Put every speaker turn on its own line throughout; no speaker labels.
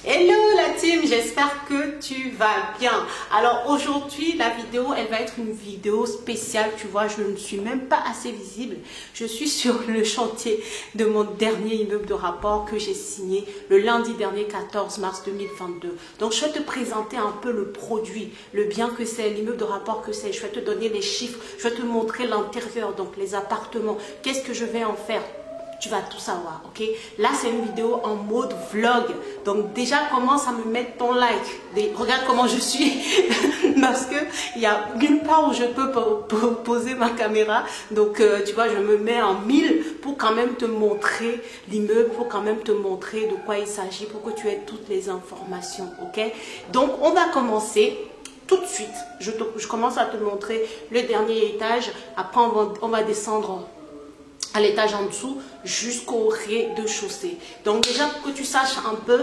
Hello la team, j'espère que tu vas bien. Alors aujourd'hui la vidéo elle va être une vidéo spéciale, tu vois, je ne suis même pas assez visible. Je suis sur le chantier de mon dernier immeuble de rapport que j'ai signé le lundi dernier 14 mars 2022. Donc je vais te présenter un peu le produit, le bien que c'est, l'immeuble de rapport que c'est. Je vais te donner les chiffres, je vais te montrer l'intérieur, donc les appartements, qu'est-ce que je vais en faire. Tu vas tout savoir, ok? Là, c'est une vidéo en mode vlog. Donc, déjà, commence à me mettre ton like. Regarde comment je suis. Parce que il y a nulle part où je peux poser ma caméra. Donc, tu vois, je me mets en 1000 pour quand même te montrer l'immeuble, pour quand même te montrer de quoi il s'agit, pour que tu aies toutes les informations, ok? Donc, on va commencer. Tout de suite, je commence à te montrer le dernier étage. Après, on va descendre à l'étage en dessous jusqu'au rez-de-chaussée. Donc déjà pour que tu saches un peu,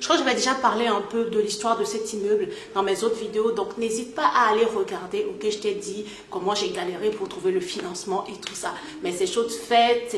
je crois que je vais déjà parler un peu de l'histoire de cet immeuble dans mes autres vidéos, donc n'hésite pas à aller regarder, ok? Je t'ai dit comment j'ai galéré pour trouver le financement et tout ça, mais c'est chose faite,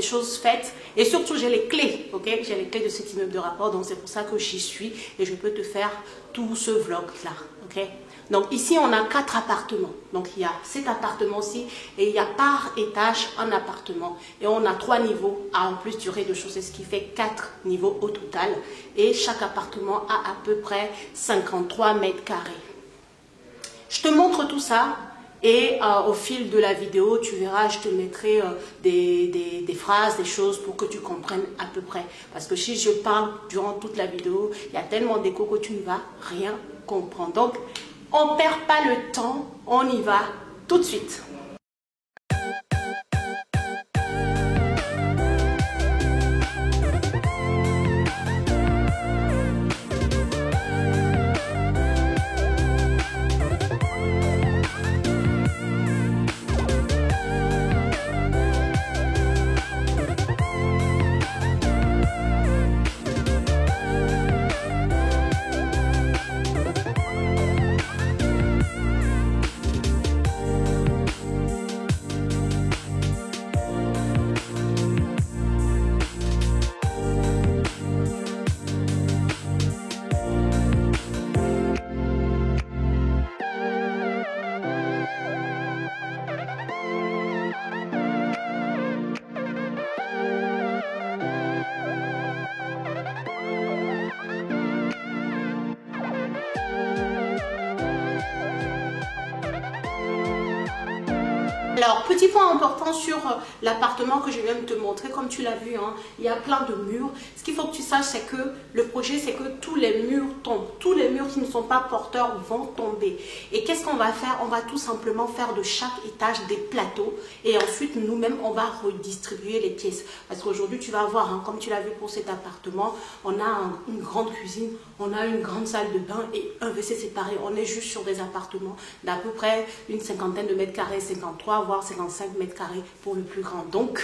et surtout j'ai les clés, ok? J'ai les clés de cet immeuble de rapport, donc c'est pour ça que j'y suis et je peux te faire tout ce vlog là, ok? Donc ici, on a 4 appartements. Donc il y a cet appartement-ci et il y a par étage un appartement. Et on a 3 niveaux en plus du rez-de-chaussée, ce qui fait 4 niveaux au total. Et chaque appartement a à peu près 53 mètres carrés. Je te montre tout ça et au fil de la vidéo, tu verras, je te mettrai des phrases, des choses pour que tu comprennes à peu près. Parce que si je parle durant toute la vidéo, il y a tellement d'écho que tu ne vas rien comprendre. Donc, on ne perd pas le temps, on y va tout de suite. Alors, petit point important sur l'appartement que je viens de te montrer, comme tu l'as vu, hein, il y a plein de murs. Ce qu'il faut que tu saches, c'est que le projet, c'est que tous les murs tombent. Tous les murs qui ne sont pas porteurs vont tomber. Et qu'est-ce qu'on va faire? On va tout simplement faire de chaque étage des plateaux. Et ensuite, nous-mêmes, on va redistribuer les pièces. Parce qu'aujourd'hui, tu vas voir, hein, comme tu l'as vu pour cet appartement, on a une grande cuisine, on a une grande salle de bain et un WC séparé. On est juste sur des appartements d'à peu près une cinquantaine de mètres carrés, 53, voire 55 mètres carrés pour le plus grand. Donc,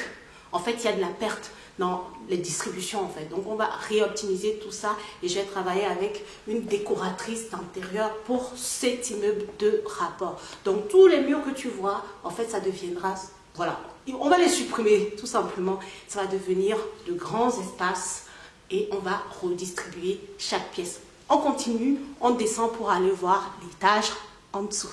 en fait, il y a de la perte dans les distributions, en fait. Donc, on va réoptimiser tout ça et je vais travailler avec une décoratrice d'intérieur pour cet immeuble de rapport. Donc, tous les murs que tu vois, en fait, ça deviendra, voilà, on va les supprimer, tout simplement. Ça va devenir de grands espaces et on va redistribuer chaque pièce. On continue, on descend pour aller voir l'étage en dessous.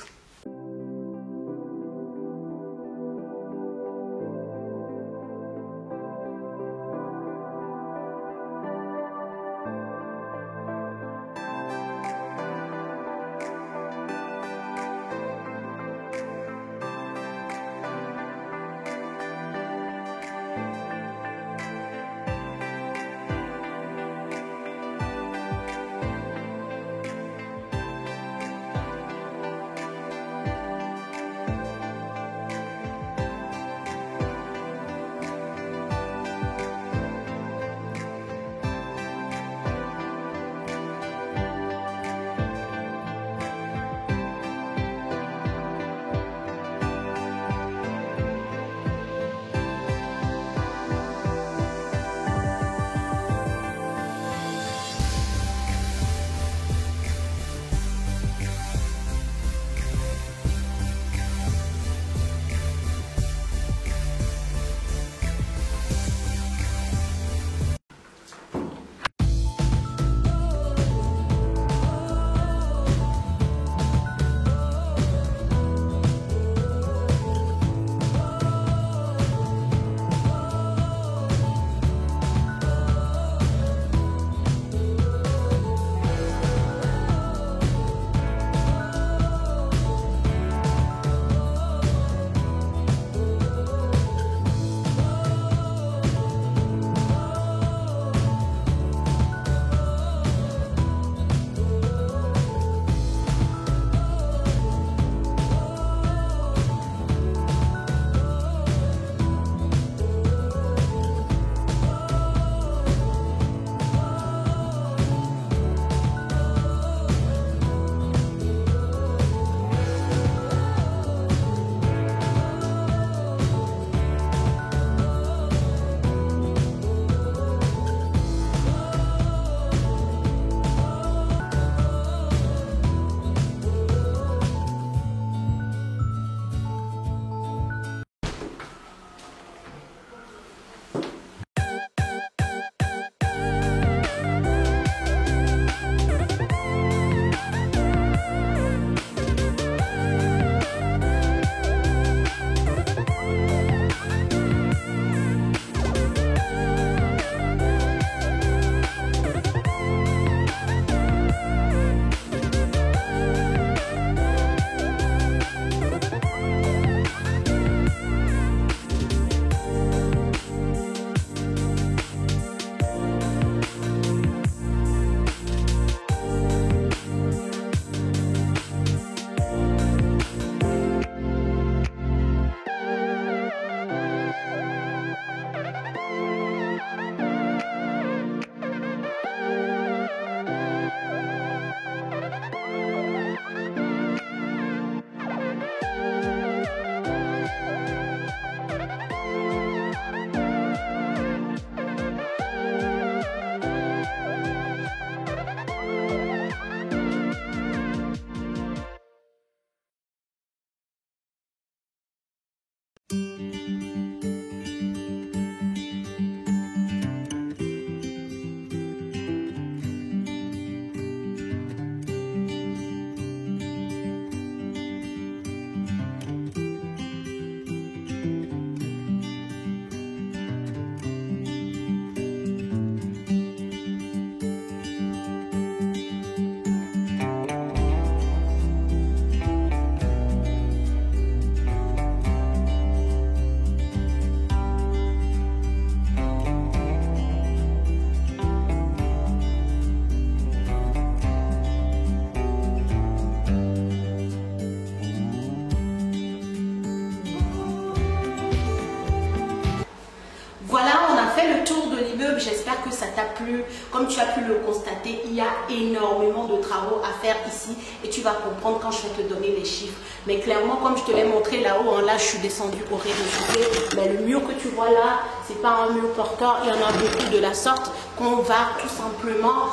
j'espère que ça t'a plu. Comme tu as pu le constater, il y a énormément de travaux à faire ici et tu vas comprendre quand je vais te donner les chiffres. Mais clairement, comme je te l'ai montré là-haut, hein, là je suis descendue au rez-de-chaussée, mais le mur que tu vois là, c'est pas un mur porteur, il y en a beaucoup de la sorte qu'on va tout simplement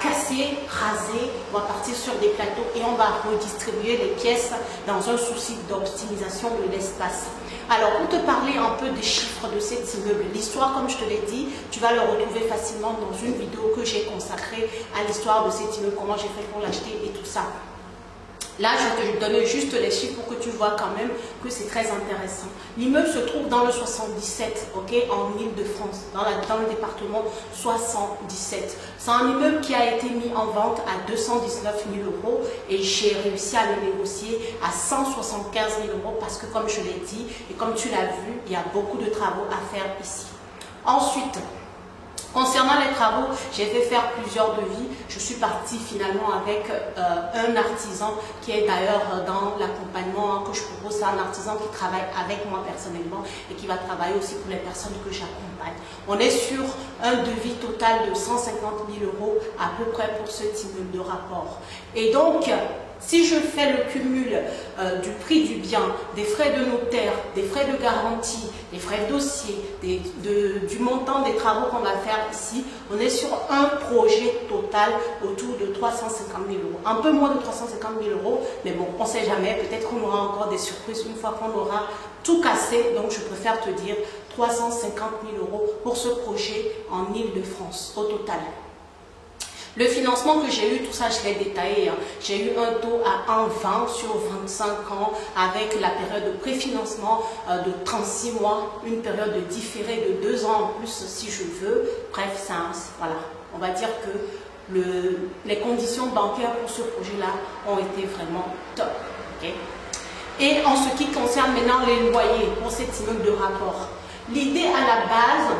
casser, raser, on va partir sur des plateaux et on va redistribuer les pièces dans un souci d'optimisation de l'espace. Alors, pour te parler un peu des chiffres de cet immeuble, l'histoire, comme je te l'ai dit, tu vas le retrouver facilement dans une vidéo que j'ai consacrée à l'histoire de cet immeuble, comment j'ai fait pour l'acheter et tout ça. Là, je vais te donner juste les chiffres pour que tu vois quand même que c'est très intéressant. L'immeuble se trouve dans le 77, ok, en Île-de-France, dans le département 77. C'est un immeuble qui a été mis en vente à 219 000 € et j'ai réussi à le négocier à 175 000 € parce que, comme je l'ai dit et comme tu l'as vu, il y a beaucoup de travaux à faire ici. Ensuite, concernant les travaux, j'ai fait faire plusieurs devis. Je suis partie finalement avec un artisan qui est d'ailleurs dans l'accompagnement que je propose. C'est un artisan qui travaille avec moi personnellement et qui va travailler aussi pour les personnes que j'accompagne. On est sur un devis total de 150 000 € à peu près pour ce immeuble de rapport. Et donc, si je fais le cumul du prix du bien, des frais de notaire, des frais de garantie, des frais de dossier, du montant des travaux qu'on va faire ici, on est sur un projet total autour de 350 000 €. Un peu moins de 350 000 €, mais bon, on ne sait jamais, peut-être qu'on aura encore des surprises une fois qu'on aura tout cassé. Donc je préfère te dire 350 000 € pour ce projet en Île-de-France au total. Le financement que j'ai eu, tout ça je l'ai détaillé, hein. J'ai eu un taux à 1,20 sur 25 ans avec la période de préfinancement de 36 mois, une période de différé de 2 ans en plus si je veux. Bref, voilà, on va dire que les conditions bancaires pour ce projet-là ont été vraiment top. Okay? Et en ce qui concerne maintenant les loyers pour cet immeuble de rapport, l'idée à la base,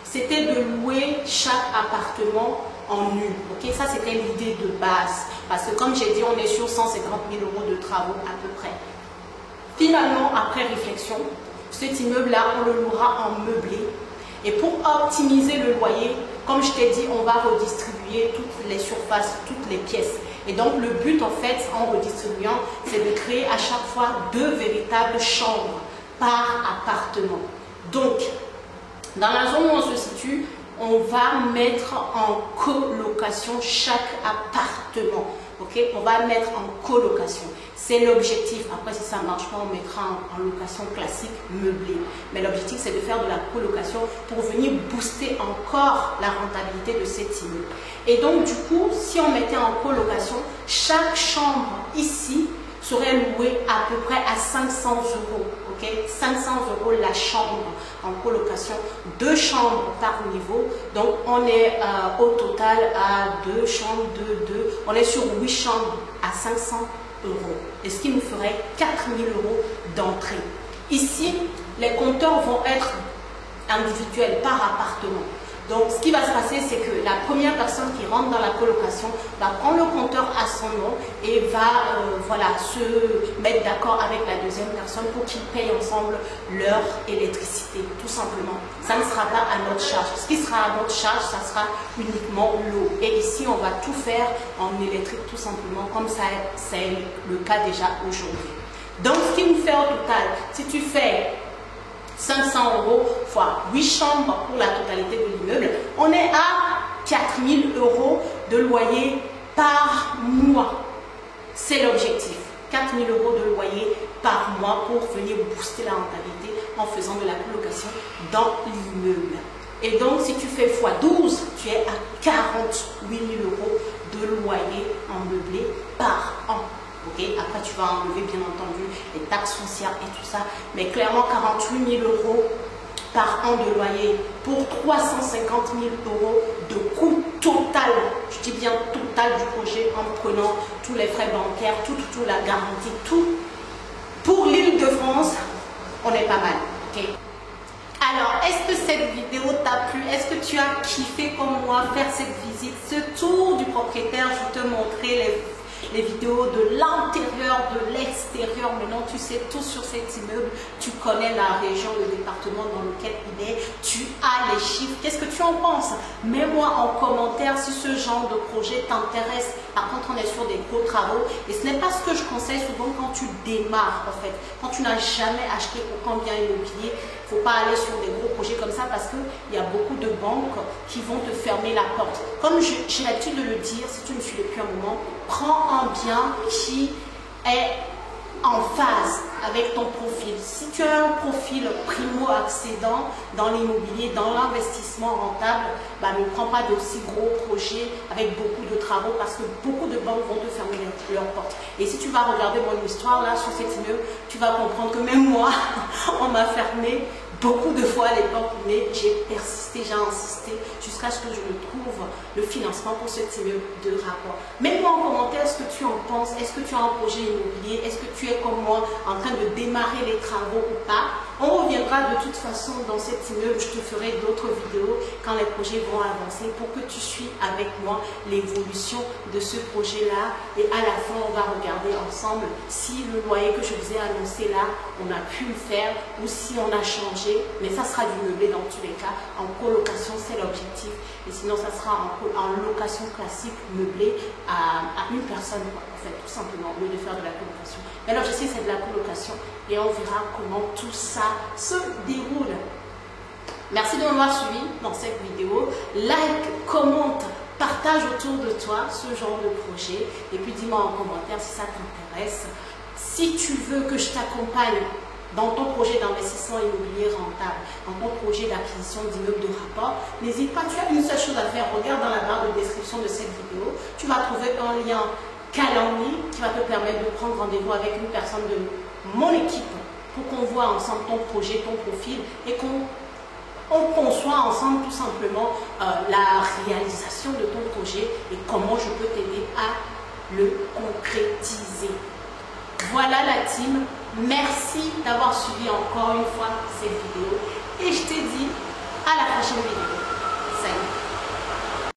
c'était de louer chaque appartement en nu. Ok, ça c'était l'idée de base. Parce que comme j'ai dit, on est sur 150 000 € de travaux à peu près. Finalement, après réflexion, cet immeuble-là, on le louera en meublé. Et pour optimiser le loyer, comme je t'ai dit, on va redistribuer toutes les surfaces, toutes les pièces. Et donc le but en fait, en redistribuant, c'est de créer à chaque fois 2 véritables chambres par appartement. Donc, dans la zone où on se situe, on va mettre en colocation chaque appartement. Ok, on va mettre en colocation. C'est l'objectif. Après, si ça ne marche pas, on mettra en location classique meublée. Mais l'objectif, c'est de faire de la colocation pour venir booster encore la rentabilité de cet immeuble. Et donc, du coup, si on mettait en colocation, chaque chambre ici serait louée à peu près à 500 €. Okay? 500 € la chambre en colocation, 2 chambres par niveau. Donc, on est au total à 2 chambres, 2. On est sur 8 chambres à 500 €. Et ce qui nous ferait 4 000 € d'entrée. Ici, les compteurs vont être individuels par appartement. Donc, ce qui va se passer, c'est que la première personne qui rentre dans la colocation va prendre le compteur à son nom et va voilà, se mettre d'accord avec la deuxième personne pour qu'ils payent ensemble leur électricité, tout simplement. Ça ne sera pas à notre charge. Ce qui sera à notre charge, ça sera uniquement l'eau. Et ici, on va tout faire en électrique, tout simplement, comme ça, c'est le cas déjà aujourd'hui. Donc, ce qui nous fait au total, si tu fais 500 € fois 8 chambres pour la totalité de l'immeuble, on est à 4 000 € de loyer par mois. C'est l'objectif. 4 000 € de loyer par mois pour venir booster la rentabilité en faisant de la colocation dans l'immeuble. Et donc, si tu fais x12, tu es à 48 000 € de loyer en meublé par an. Okay. Après, tu vas enlever, bien entendu, les taxes foncières et tout ça. Mais clairement, 48 000 € par an de loyer pour 350 000 € de coût total. Je dis bien total du projet en prenant tous les frais bancaires, tout la garantie, tout. Pour l'Île-de-France, on est pas mal. Okay. Alors, est-ce que cette vidéo t'a plu? Est-ce que tu as kiffé comme moi faire cette visite, ce tour du propriétaire? Je vais te montrer les vidéos de l'intérieur, de l'extérieur. Maintenant, tu sais tout sur cet immeuble. Tu connais la région, le département dans lequel il est. Tu as les chiffres. Qu'est-ce que tu en penses? Mets-moi en commentaire si ce genre de projet t'intéresse. Par contre, on est sur des gros travaux. Et ce n'est pas ce que je conseille souvent quand tu démarres, en fait. Quand tu n'as jamais acheté aucun bien immobilier, il ne faut pas aller sur des gros projets comme ça parce qu'il y a beaucoup de banques qui vont te fermer la porte. Comme j'ai l'habitude de le dire, si tu me suis depuis un moment, prends un bien qui est en phase avec ton profil. Si tu as un profil primo-accédant dans l'immobilier, dans l'investissement rentable, bah, ne prends pas d'aussi gros projets avec beaucoup de travaux parce que beaucoup de banques vont te fermer leurs portes. Et si tu vas regarder mon histoire là sur cet immeuble, tu vas comprendre que même moi, on m'a fermé beaucoup de fois à l'époque, mais j'ai persisté, j'ai insisté jusqu'à ce que je me trouve le financement pour cet immeuble de rapport. Mets-moi en commentaire ce que tu en penses. Est-ce que tu as un projet immobilier? Est-ce que tu es comme moi en train de démarrer les travaux ou pas? On reviendra de toute façon dans cet immeuble. Je te ferai d'autres vidéos quand les projets vont avancer pour que tu suives avec moi l'évolution de ce projet-là. Et à la fin, on va regarder ensemble si le loyer que je vous ai annoncé là, on a pu le faire ou si on a changé. Mais ça sera du meublé dans tous les cas. En colocation, c'est l'objectif. Et sinon, ça sera en location classique, meublé à une personne, quoi, en fait, tout simplement, au lieu de faire de la colocation. Mais l'objectif, c'est de la colocation. Et on verra comment tout ça se déroule. Merci de m'avoir suivi dans cette vidéo. Like, commente, partage autour de toi ce genre de projet. Et puis, dis-moi en commentaire si ça t'intéresse. Si tu veux que je t'accompagne dans ton projet d'investissement immobilier rentable, dans ton projet d'acquisition d'immeubles de rapport, n'hésite pas, tu as une seule chose à faire. Regarde dans la barre de description de cette vidéo. Tu vas trouver un lien Calendly qui va te permettre de prendre rendez-vous avec une personne de mon équipe pour qu'on voit ensemble ton projet, ton profil et qu'on conçoit ensemble tout simplement la réalisation de ton projet et comment je peux t'aider à le concrétiser. Voilà la team. Merci d'avoir suivi encore une fois cette vidéo et je te dis à la prochaine vidéo. Salut.